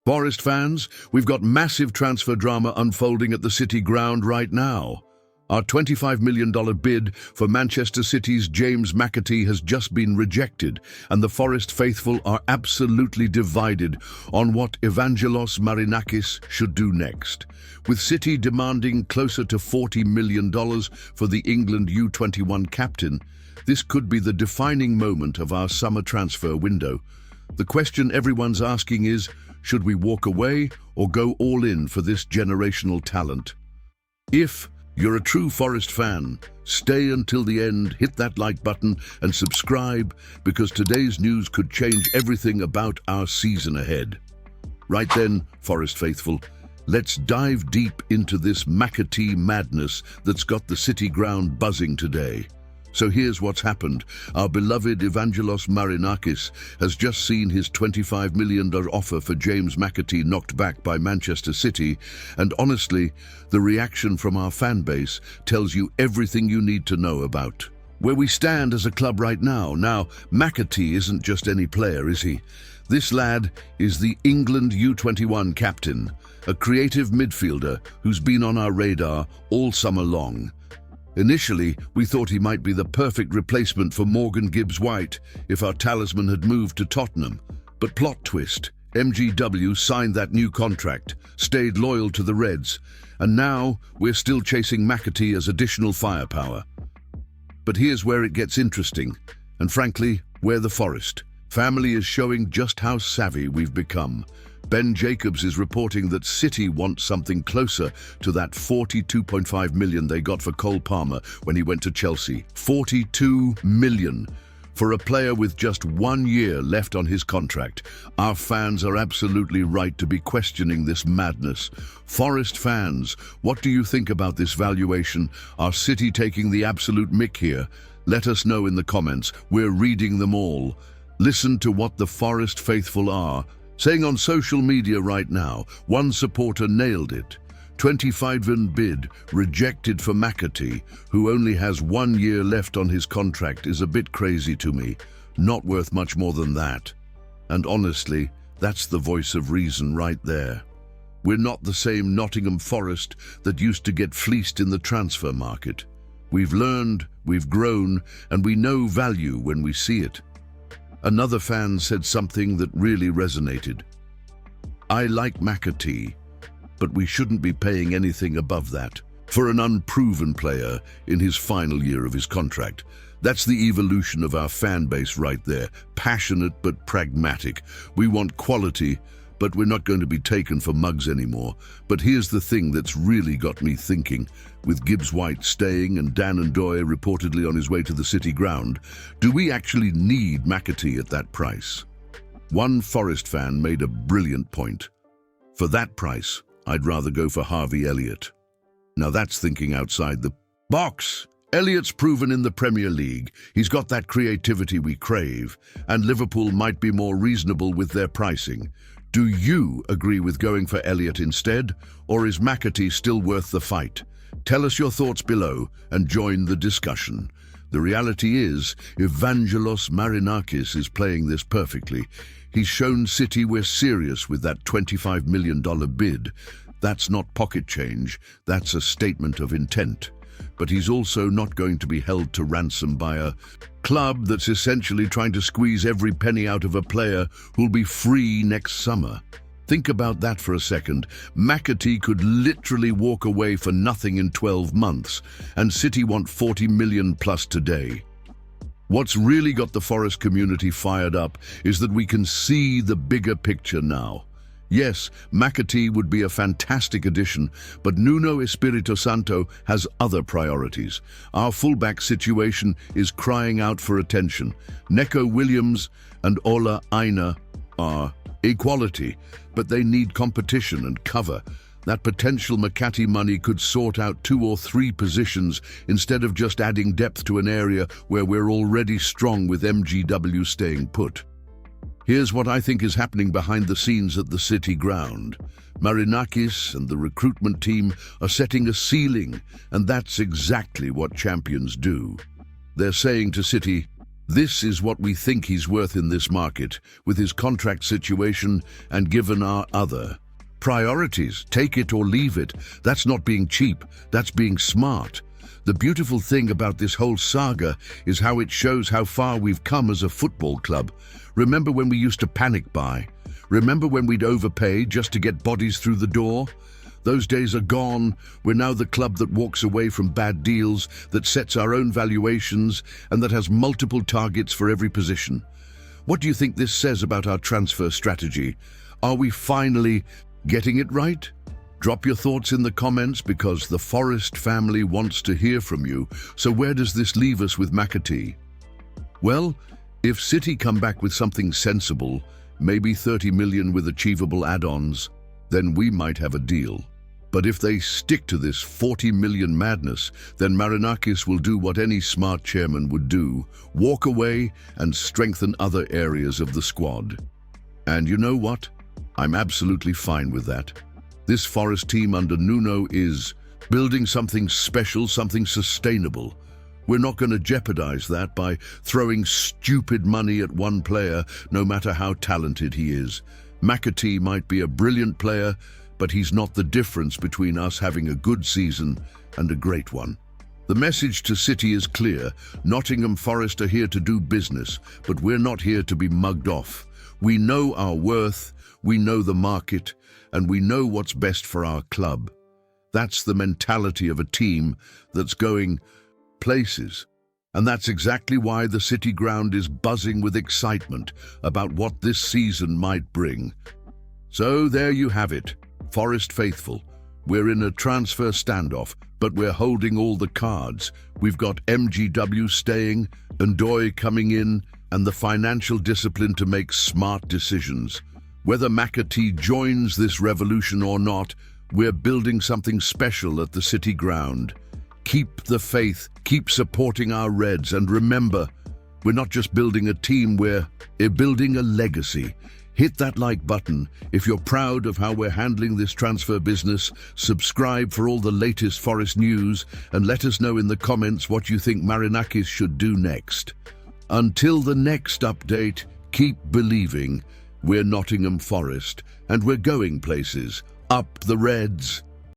Forest fans, we've got massive transfer drama unfolding at the City ground right now. Our $25 million bid for Manchester City's James McAtee has just been rejected, and the Forest faithful are absolutely divided on what Evangelos Marinakis should do next. With City demanding closer to $40 million for the England U21 captain, this could be the defining moment of our summer transfer window. The question everyone's asking is, should we walk away or go all in for this generational talent? If you're a true Forest fan, stay until the end, hit that like button and subscribe, because today's news could change everything about our season ahead. Right then, Forest faithful, let's dive deep into this McAtee madness that's got the City ground buzzing today. So here's what's happened. Our beloved Evangelos Marinakis has just seen his $25 million offer for James McAtee knocked back by Manchester City, and honestly, the reaction from our fan base tells you everything you need to know about where we stand as a club right now. Now, McAtee isn't just any player, is he? This lad is the England U21 captain, a creative midfielder who's been on our radar all summer long. Initially, we thought he might be the perfect replacement for Morgan Gibbs-White if our talisman had moved to Tottenham. But plot twist, MGW signed that new contract, stayed loyal to the Reds, and now we're still chasing McAtee as additional firepower. But here's where it gets interesting, and frankly, where the Forest family is showing just how savvy we've become. Ben Jacobs is reporting that City wants something closer to that $42.5 million they got for Cole Palmer when he went to Chelsea. $42 million for a player with just 1 year left on his contract. Our fans are absolutely right to be questioning this madness. Forest fans, what do you think about this valuation? Are City taking the absolute mick here? Let us know in the comments. We're reading them all. Listen to what the Forest faithful are saying on social media right now. One supporter nailed it. 25 bid rejected for McAtee, who only has 1 year left on his contract, is a bit crazy to me. Not worth much more than that. And honestly, that's the voice of reason right there. We're not the same Nottingham Forest that used to get fleeced in the transfer market. We've learned, we've grown, and we know value when we see it. Another fan said something that really resonated. I like McAtee, but we shouldn't be paying anything above that for an unproven player in his final year of his contract. That's the evolution of our fan base right there. Passionate but pragmatic. We want quality, but we're not going to be taken for mugs anymore. But here's the thing that's really got me thinking. With Gibbs-White staying and Dan Ndoye reportedly on his way to the City ground, do we actually need McAtee at that price? One Forest fan made a brilliant point. For that price, I'd rather go for Harvey Elliott. Now that's thinking outside the box. Elliott's proven in the Premier League. He's got that creativity we crave, and Liverpool might be more reasonable with their pricing. Do you agree with going for Elliott instead, or is McAtee still worth the fight? Tell us your thoughts below and join the discussion. The reality is, Evangelos Marinakis is playing this perfectly. He's shown City we're serious with that $25 million bid. That's not pocket change, that's a statement of intent. But he's also not going to be held to ransom by a club that's essentially trying to squeeze every penny out of a player who'll be free next summer. Think about that for a second. McAtee could literally walk away for nothing in 12 months, and City want $40 million plus today. What's really got the Forest community fired up is that we can see the bigger picture now. Yes, McAtee would be a fantastic addition, but Nuno Espirito Santo has other priorities. Our fullback situation is crying out for attention. Neco Williams and Ola Aina are equality, but they need competition and cover. That potential McAtee money could sort out 2 or 3 positions instead of just adding depth to an area where we're already strong with MGW staying put. Here's what I think is happening behind the scenes at the City ground. Marinakis and the recruitment team are setting a ceiling, and that's exactly what champions do. They're saying to City, This is what we think he's worth in this market, with his contract situation and given our other priorities. Take it or leave it. That's not being cheap, that's being smart. The beautiful thing about this whole saga is how it shows how far we've come as a football club. Remember when we used to panic buy? Remember when we'd overpay just to get bodies through the door? Those days are gone. We're now the club that walks away from bad deals, that sets our own valuations, and that has multiple targets for every position. What do you think this says about our transfer strategy? Are we finally getting it right? Drop your thoughts in the comments because the Forest family wants to hear from you. So where does this leave us with McAtee? Well, if City come back with something sensible, maybe 30 million with achievable add-ons, then we might have a deal. But if they stick to this 40 million madness, then Marinakis will do what any smart chairman would do, walk away and strengthen other areas of the squad. And you know what? I'm absolutely fine with that. This Forest team under Nuno is building something special, something sustainable. We're not going to jeopardize that by throwing stupid money at one player, no matter how talented he is. McAtee might be a brilliant player, but he's not the difference between us having a good season and a great one. The message to City is clear. Nottingham Forest are here to do business, but we're not here to be mugged off. We know our worth, we know the market, and we know what's best for our club. That's the mentality of a team that's going places. And that's exactly why the City ground is buzzing with excitement about what this season might bring. So there you have it, Forest faithful. We're in a transfer standoff, but we're holding all the cards. We've got MGW staying, Ndoye coming in, and the financial discipline to make smart decisions. Whether McAtee joins this revolution or not, we're building something special at the City ground. Keep the faith, keep supporting our Reds, and remember, we're not just building a team, we're building a legacy. Hit that like button if you're proud of how we're handling this transfer business. Subscribe for all the latest Forest news and let us know in the comments what you think Marinakis should do next. Until the next update, keep believing. We're Nottingham Forest and we're going places. Up the Reds!